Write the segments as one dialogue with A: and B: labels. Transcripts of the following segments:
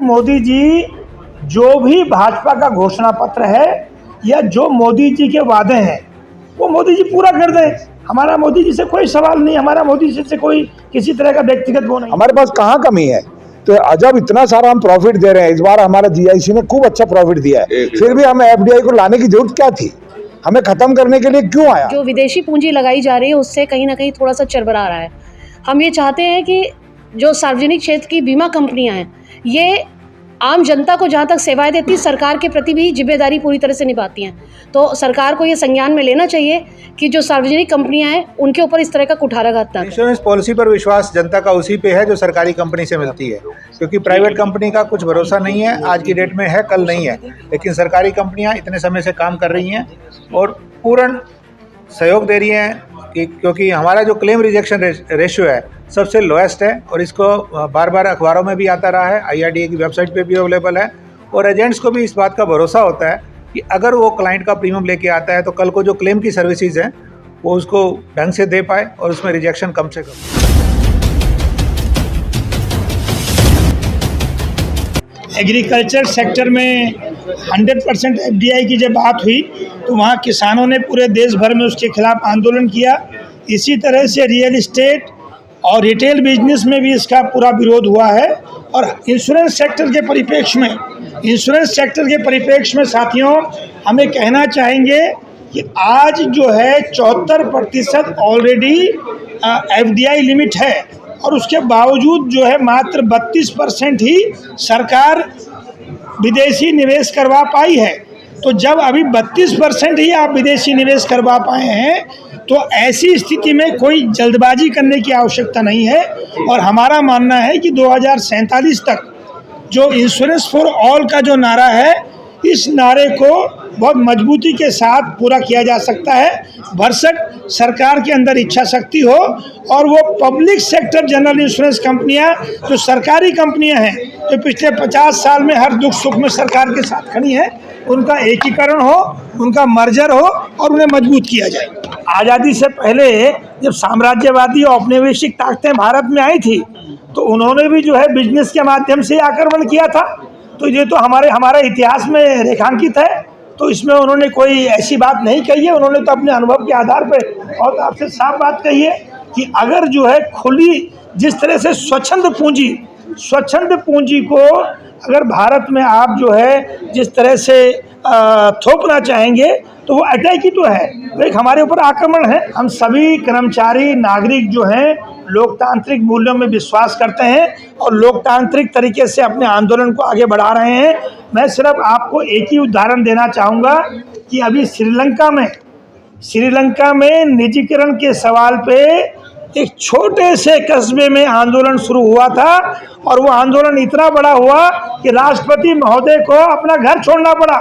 A: मोदी जी जो भी भाजपा का घोषणा पत्र है या जो मोदी जी के वादे हैं वो मोदी जी पूरा कर दें। हमारा मोदी जी से कोई सवाल नहीं, हमारा मोदी जी से कोई किसी तरह का व्यक्तिगत वो नहीं।
B: हमारे पास कहाँ कमी है? तो जब इतना सारा हम प्रॉफिट दे रहे हैं, इस बार हमारा जीआईसी ने खूब अच्छा प्रॉफिट दिया है, फिर भी हमें एफडीआई को लाने की जरूरत क्या थी? हमें खत्म करने के लिए क्यों आया?
C: जो विदेशी पूंजी लगाई जा रही है उससे कहीं ना कहीं थोड़ा सा चरबरा रहा है। हम ये चाहते हैं कि जो सार्वजनिक क्षेत्र की बीमा कंपनियां हैं ये आम जनता को जहाँ तक सेवाएं देती, सरकार के प्रति भी जिम्मेदारी पूरी तरह से निभाती हैं। तो सरकार को ये संज्ञान में लेना चाहिए कि जो सार्वजनिक कंपनियां हैं उनके ऊपर इस तरह का कुठाराघात ना।
D: इंश्योरेंस पॉलिसी पर विश्वास जनता का उसी पे है जो सरकारी कंपनी से मिलती है, क्योंकि प्राइवेट कंपनी का कुछ भरोसा नहीं है। आज की डेट में है, कल नहीं है, लेकिन सरकारी कंपनियां इतने समय से काम कर रही हैं और पूर्ण सहयोग दे रही हैं क्योंकि हमारा जो क्लेम रिजेक्शन रेशियो है सबसे लोएस्ट है और इसको बार बार अखबारों में भी आता रहा है, IRDA की वेबसाइट पे भी अवेलेबल है। और एजेंट्स को भी इस बात का भरोसा होता है कि अगर वो क्लाइंट का प्रीमियम लेके आता है तो कल को जो क्लेम की सर्विसेज हैं वो उसको ढंग से दे पाए और उसमें रिजेक्शन कम से कम।
A: एग्रीकल्चर सेक्टर में 100% FDI की जब बात हुई तो वहाँ किसानों ने पूरे देश भर में उसके खिलाफ आंदोलन किया। इसी तरह से रियल इस्टेट और रिटेल बिजनेस में भी इसका पूरा विरोध हुआ है। और इंश्योरेंस सेक्टर के परिप्रेक्ष्य में साथियों हमें कहना चाहेंगे कि आज जो है 74% ऑलरेडी FDI लिमिट है और उसके बावजूद जो है मात्र 32% ही सरकार विदेशी निवेश करवा पाई है। तो जब अभी 32% ही आप विदेशी निवेश करवा पाए हैं तो ऐसी स्थिति में कोई जल्दबाजी करने की आवश्यकता नहीं है। और हमारा मानना है कि 2047 तक जो इंश्योरेंस फॉर ऑल का जो नारा है इस नारे को बहुत मजबूती के साथ पूरा किया जा सकता है, भरसक सरकार के अंदर इच्छा शक्ति हो। और वो पब्लिक सेक्टर जनरल इंश्योरेंस कंपनियां जो सरकारी कंपनियां हैं जो पिछले 50 साल में हर दुख सुख में सरकार के साथ खड़ी हैं, उनका एकीकरण हो, उनका मर्जर हो और उन्हें मजबूत किया जाए। आज़ादी से पहले जब साम्राज्यवादी औपनिवेशिक ताकतें भारत में आई थी तो उन्होंने भी जो है बिजनेस के माध्यम से आक्रमण किया था। तो ये तो हमारे इतिहास में रेखांकित है, तो इसमें उन्होंने कोई ऐसी बात नहीं कही है। उन्होंने तो अपने अनुभव के आधार पर और आपसे साफ बात कही है कि अगर जो है खुली जिस तरह से स्वच्छंद पूंजी को अगर भारत में आप जो है जिस तरह से थोपना चाहेंगे तो वो अटैक ही तो है, वो एक हमारे ऊपर आक्रमण है। हम सभी कर्मचारी नागरिक जो हैं लोकतांत्रिक मूल्यों में विश्वास करते हैं और लोकतांत्रिक तरीके से अपने आंदोलन को आगे बढ़ा रहे हैं। मैं सिर्फ आपको एक ही उदाहरण देना चाहूँगा कि अभी श्रीलंका में निजीकरण के सवाल पे एक छोटे से कस्बे में आंदोलन शुरू हुआ था और वो आंदोलन इतना बड़ा हुआ कि राष्ट्रपति महोदय को अपना घर छोड़ना पड़ा।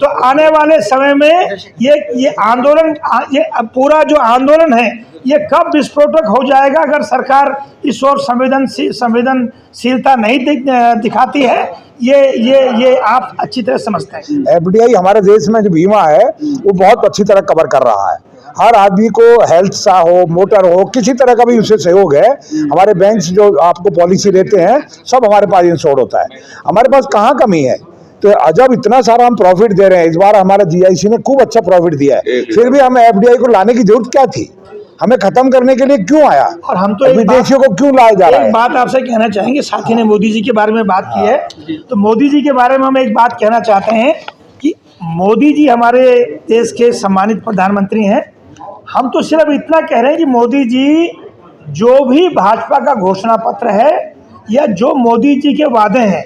A: तो आने वाले समय में ये आंदोलन, ये पूरा जो आंदोलन है ये कब विस्फोटक हो जाएगा अगर सरकार इस ओर संवेदनशीलता नहीं दिखाती है, ये आप अच्छी तरह समझते हैं।
B: FDI हमारे देश में जो बीमा है वो बहुत अच्छी तरह कवर कर रहा है। हर आदमी को हेल्थ सा हो, मोटर हो, किसी तरह का भी उससे सहयोग है। हमारे बैंक जो आपको पॉलिसी देते हैं सब हमारे पास इंश्योर्ड होता है। हमारे पास कहाँ कमी है? तो जब इतना सारा हम प्रॉफिट दे रहे हैं, इस बार हमारा जीआईसी ने खूब अच्छा प्रॉफिट दिया है, फिर भी हमें FDI को लाने की जरूरत क्या थी? हमें खत्म करने के लिए क्यों आया?
A: और हम तो
B: विदेशियों को क्यों लाया जा रहा है?
A: एक बात आपसे कहना चाहेंगे, साथी ने मोदी जी के बारे में बात की है तो मोदी जी के बारे में हम एक बात कहना चाहते हैं कि मोदी जी हमारे देश के सम्मानित प्रधानमंत्री हैं। हम तो सिर्फ इतना कह रहे हैं कि मोदी जी जो भी भाजपा का घोषणा पत्र है या जो मोदी जी के वादे हैं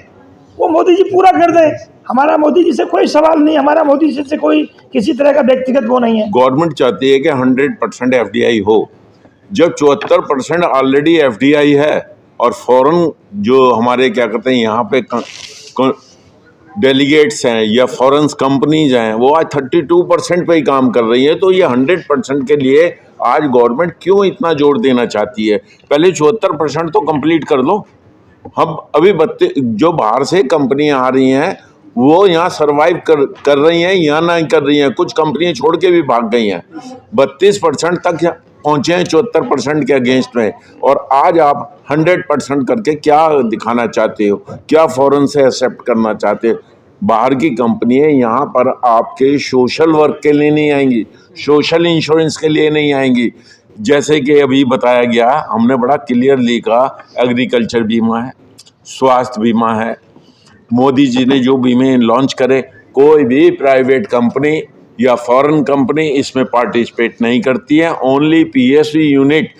A: वो मोदी जी पूरा कर दें। हमारा मोदी जी से कोई सवाल नहीं, हमारा मोदी जी से कोई किसी तरह का व्यक्तिगत वो नहीं है।
E: गवर्नमेंट चाहती है कि 100% FDI हो। जब 74% ऑलरेडी FDI है और फॉरेन जो हमारे क्या कहते हैं यहाँ पे डेलीगेट्स हैं या फॉरेन कंपनीज हैं वो आज 32% पे ही काम कर रही है। तो ये 100% के लिए आज गवर्नमेंट क्यों इतना जोर देना चाहती है? पहले 74% तो कंप्लीट कर लो। हम अभी जो बाहर से कंपनियां आ रही हैं वो यहाँ सरवाइव कर रही हैं या नहीं कर रही हैं, कुछ कंपनियां छोड़ के भी भाग गई हैं। 32% तक पहुंचे हैं 74% के अगेंस्ट में, और आज आप 100% करके क्या दिखाना चाहते हो? क्या फॉरेन से एक्सेप्ट करना चाहते हो? बाहर की कंपनियां यहाँ पर आपके सोशल वर्क के लिए नहीं आएंगी, सोशल इंश्योरेंस के लिए नहीं आएंगी। जैसे कि अभी बताया गया, हमने बड़ा क्लियरली कहा, एग्रीकल्चर बीमा है, स्वास्थ्य बीमा है, मोदी जी ने जो बीमे लॉन्च करे, कोई भी प्राइवेट कंपनी या फॉरेन कंपनी इसमें पार्टिसिपेट नहीं करती है, ओनली पीएसयू यूनिट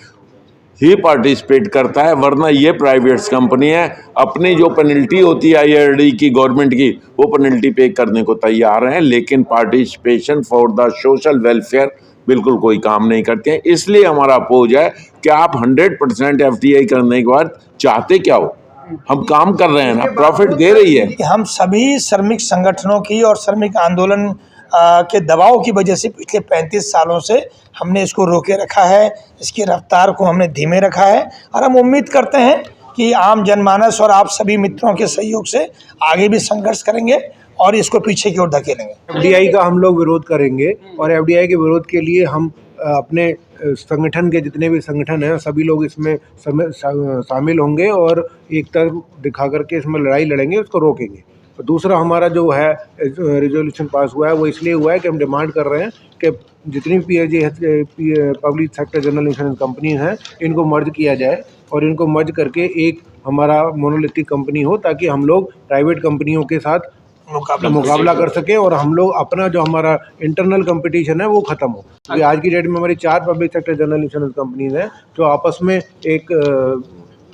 E: ही पार्टिसिपेट करता है। वरना ये प्राइवेट कंपनी है, अपनी जो पेनल्टी होती है आईआरडी की, गवर्नमेंट की, वो पेनल्टी पे करने को तैयार हैं, लेकिन participation for the social welfare बिल्कुल कोई काम नहीं करते हैं। इसलिए हमारा अपोज है कि आप 100% एफडीआई करने के बाद चाहते क्या हो? हम काम कर रहे हैं ना, प्रॉफिट दे रही है।
A: हम सभी श्रमिक संगठनों की और श्रमिक आंदोलन के दबाव की वजह से पिछले 35 सालों से हमने इसको रोके रखा है, इसकी रफ्तार को हमने धीमे रखा है, और हम उम्मीद करते हैं कि आम जनमानस और आप सभी मित्रों के सहयोग से आगे भी संघर्ष करेंगे और इसको पीछे की ओर धकेलेंगे।
F: एफडीआई का हम लोग विरोध करेंगे, और एफडीआई के विरोध के लिए हम अपने संगठन के जितने भी संगठन हैं सभी लोग इसमें शामिल होंगे और एक तरफ दिखा करके इसमें लड़ाई लड़ेंगे, उसको रोकेंगे। और दूसरा हमारा जो है रिजोल्यूशन पास हुआ है वो इसलिए हुआ है कि हम डिमांड कर रहे हैं कि जितनी public sector general insurance companies हैं इनको मर्ज किया जाए, और इनको मर्ज करके एक हमारा मोनोलिथिक कंपनी हो, ताकि हम लोग प्राइवेट कंपनियों के साथ मुकाबला कर सकें और हम लोग अपना जो हमारा इंटरनल कंपटीशन है वो ख़त्म हो। क्योंकि आज की डेट में हमारी 4 public sector general insurance companies हैं जो आपस में एक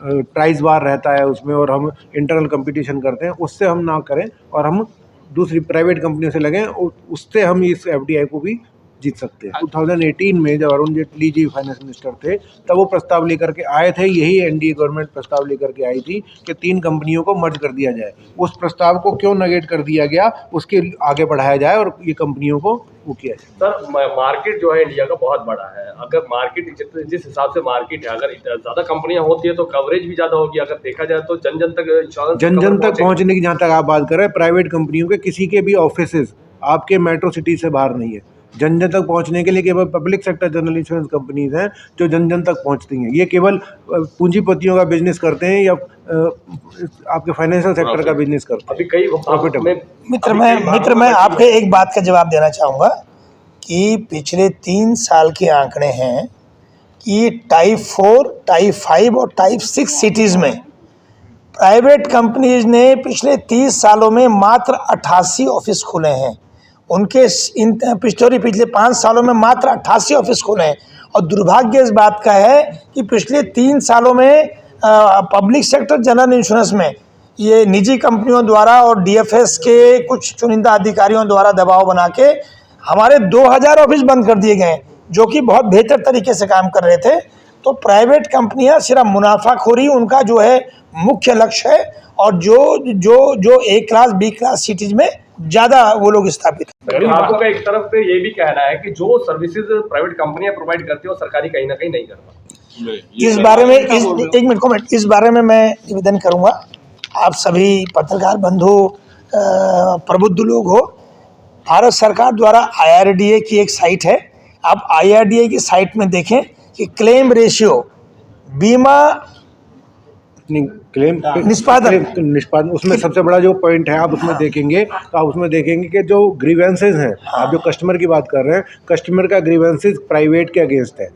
F: प्राइस बार रहता है उसमें, और हम इंटरनल कंपटीशन करते हैं, उससे हम ना करें और हम दूसरी प्राइवेट कंपनियों से लगें, उससे हम इस एफडीआई को भी जीत सकते हैं। 2018 में जब अरुण जेटली जी फाइनेंस मिनिस्टर थे तब वो प्रस्ताव लेकर के आए थे, यही एनडीए गवर्नमेंट प्रस्ताव लेकर के आई थी कि 3 कंपनियों को मर्ज कर दिया जाए। उस प्रस्ताव को क्यों नेगेट कर दिया गया, उसके आगे बढ़ाया जाए और ये कंपनियों को वो किया जाए।
G: सर, मार्केट जो है इंडिया का बहुत बड़ा है। अगर मार्केट जिस हिसाब से मार्केट है, अगर ज़्यादा कंपनियां होती है तो कवरेज भी ज़्यादा होगी। अगर देखा जाए तो जन जन तक इंश्योरेंस
F: पहुँचने की जहाँ तक आप बात कर रहे हैं, प्राइवेट कंपनियों के किसी के भी ऑफिसेज आपके मेट्रो सिटी से बाहर नहीं है। जन जन तक पहुंचने के लिए केवल public sector general insurance companies हैं जो जन जन तक पहुंचती हैं। ये केवल पूंजीपतियों का बिजनेस करते हैं या आपके फाइनेंशियल सेक्टर का बिजनेस करते हैं।
G: अभी कई प्रॉफिटेबल
A: मित्र मैं आपके एक बात का जवाब देना चाहूँगा कि पिछले 3 साल के आंकड़े हैं कि टाइप 4, टाइप 5 और टाइप 6 सिटीज़ में प्राइवेट कंपनीज ने पिछले 30 सालों में मात्र 88 ऑफिस खोले हैं। उनके पिछले 5 सालों में मात्र 88 ऑफिस खोले हैं। और दुर्भाग्य इस बात का है कि पिछले 3 सालों में पब्लिक सेक्टर जनरल इंश्योरेंस में ये निजी कंपनियों द्वारा और डीएफएस के कुछ चुनिंदा अधिकारियों द्वारा दबाव बना के हमारे 2000 ऑफिस बंद कर दिए गए, जो कि बहुत बेहतर तरीके से काम कर रहे थे। तो प्राइवेट कंपनियां सिर्फ मुनाफाखोरी उनका जो है मुख्य लक्ष्य है, और जो ए क्लास बी क्लास सिटीज में ज़्यादा वो लोग स्थापित हैं।
G: आपको का एक तरफ पे ये भी कहना है कि जो सर्विसेज प्राइवेट कंपनियां प्रोवाइड करती है वो सरकारी कहीं ना कहीं नहीं करता।
A: इस बारे में एक मिनट कमेंट, इस बारे में मैं निवेदन करूंगा, आप सभी पत्रकार बंधु प्रबुद्ध लोग हो, भारत सरकार द्वारा IRDA की एक साइट है, आप IRDA की साइट में देखें कि क्लेम रेशियो, बीमा
F: क्लेम निष्पादन उसमें सबसे बड़ा जो पॉइंट है आप उसमें देखेंगे तो आप उसमें देखेंगे कि जो ग्रीवेंसेज हैं, आप जो कस्टमर की बात कर रहे हैं, कस्टमर का ग्रीवेंसेज प्राइवेट के अगेंस्ट है।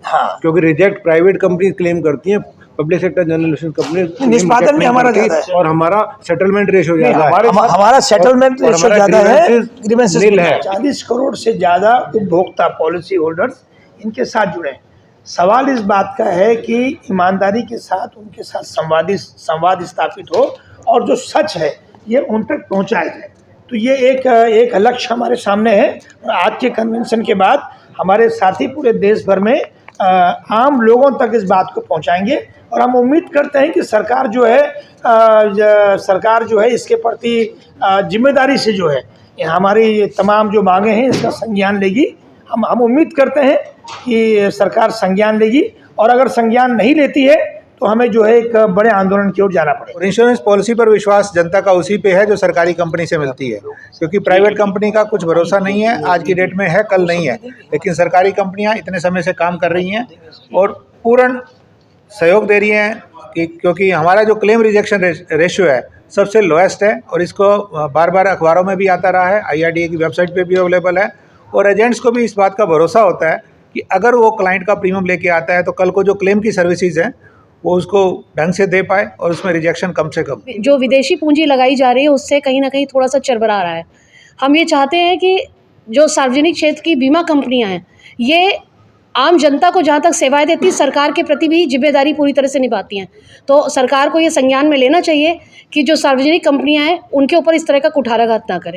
F: क्योंकि रिजेक्ट प्राइवेट कंपनी क्लेम करती हैं, public sector general insurance company
A: निष्पादन में हमारा ज़्यादा है
F: और हमारा सेटलमेंट रेशियो ज़्यादा है।
A: हमारा सेटलमेंट रेशियो ज़्यादा है, ग्रीवेंसेज है। 40 करोड़ से ज़्यादा उपभोक्ता पॉलिसी होल्डर्स इनके साथ जुड़े हैं। सवाल इस बात का है कि ईमानदारी के साथ उनके साथ संवाद स्थापित हो और जो सच है ये उन तक पहुंचाया जाए। तो ये एक लक्ष्य हमारे सामने है, और आज के कन्वेंशन के बाद हमारे साथी पूरे देश भर में आम लोगों तक इस बात को पहुंचाएंगे, और हम उम्मीद करते हैं कि सरकार जो है इसके प्रति जिम्मेदारी से जो है हमारी तमाम जो मांगे हैं इसका संज्ञान लेगी। हम उम्मीद करते हैं कि सरकार संज्ञान लेगी, और अगर संज्ञान नहीं लेती है तो हमें जो है एक बड़े आंदोलन की ओर जाना पड़ेगा।
D: और इंश्योरेंस पॉलिसी पर विश्वास जनता का उसी पे है जो सरकारी कंपनी से मिलती है, क्योंकि प्राइवेट कंपनी का कुछ भरोसा नहीं है। आज की डेट में है, कल नहीं है, लेकिन सरकारी कंपनियां इतने समय से काम कर रही हैं और पूर्ण सहयोग दे रही हैं क्योंकि हमारा जो क्लेम रिजेक्शन रेशियो है सबसे लोएस्ट है और इसको बार बार अखबारों में भी आता रहा है, IRDA की वेबसाइट पे भी अवेलेबल है और एजेंट्स को भी इस बात का भरोसा होता है कि अगर वो क्लाइंट का प्रीमियम लेके आता है तो कल को जो क्लेम की सर्विसेज हैं वो उसको ढंग से दे पाए और उसमें रिजेक्शन कम से कम।
C: जो विदेशी पूंजी लगाई जा रही है उससे कहीं ना कहीं थोड़ा सा चरबरा रहा है। हम ये चाहते हैं कि जो सार्वजनिक क्षेत्र की बीमा कंपनियां हैं ये आम जनता को जहाँ तक सेवाएं देती सरकार के प्रति भी जिम्मेदारी पूरी तरह से निभाती हैं। तो सरकार को ये संज्ञान में लेना चाहिए कि जो सार्वजनिक कंपनियां हैं उनके ऊपर इस तरह का कुठाराघात ना करें।